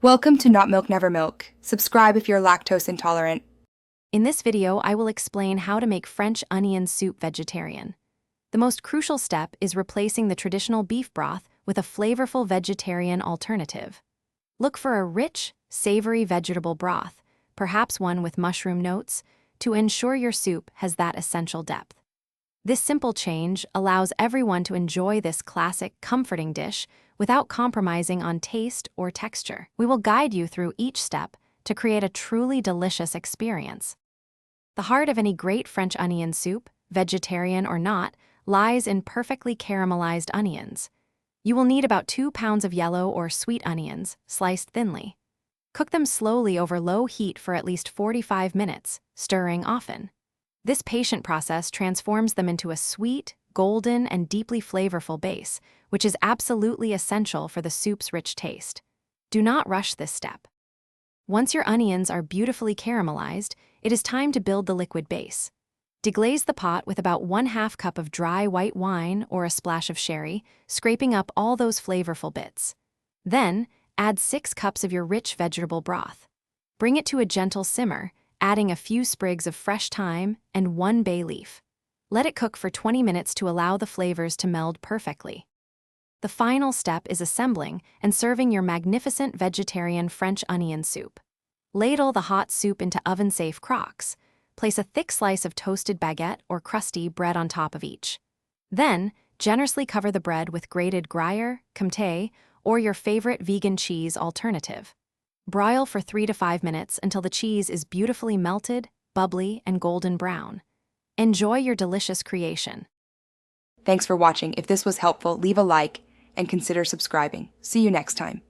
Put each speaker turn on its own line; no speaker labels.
Welcome to Not Milk Never Milk. Subscribe if you're lactose intolerant.
In this video, I will explain how to make French onion soup vegetarian. The most crucial step is replacing the traditional beef broth with a flavorful vegetarian alternative. Look for a rich, savory vegetable broth, perhaps one with mushroom notes, to ensure your soup has that essential depth. This simple change allows everyone to enjoy this classic, comforting dish without compromising on taste or texture. We will guide you through each step to create a truly delicious experience. The heart of any great French onion soup, vegetarian or not, lies in perfectly caramelized onions. You will need about 2 pounds of yellow or sweet onions, sliced thinly. Cook them slowly over low heat for at least 45 minutes, stirring often. This patient process transforms them into a sweet, golden, and deeply flavorful base, which is absolutely essential for the soup's rich taste. Do not rush this step. Once your onions are beautifully caramelized, it is time to build the liquid base. Deglaze the pot with about 1/2 cup of dry white wine or a splash of sherry, scraping up all those flavorful bits. Then, add 6 cups of your rich vegetable broth. Bring it to a gentle simmer, adding a few sprigs of fresh thyme and 1 bay leaf. Let it cook for 20 minutes to allow the flavors to meld perfectly. The final step is assembling and serving your magnificent vegetarian French onion soup. Ladle the hot soup into oven-safe crocks. Place a thick slice of toasted baguette or crusty bread on top of each. Then, generously cover the bread with grated Gruyere, Comté, or your favorite vegan cheese alternative. Broil for 3 to 5 minutes until the cheese is beautifully melted, bubbly, and golden brown. Enjoy your delicious creation.
Thanks for watching. If this was helpful, leave a like and consider subscribing. See you next time.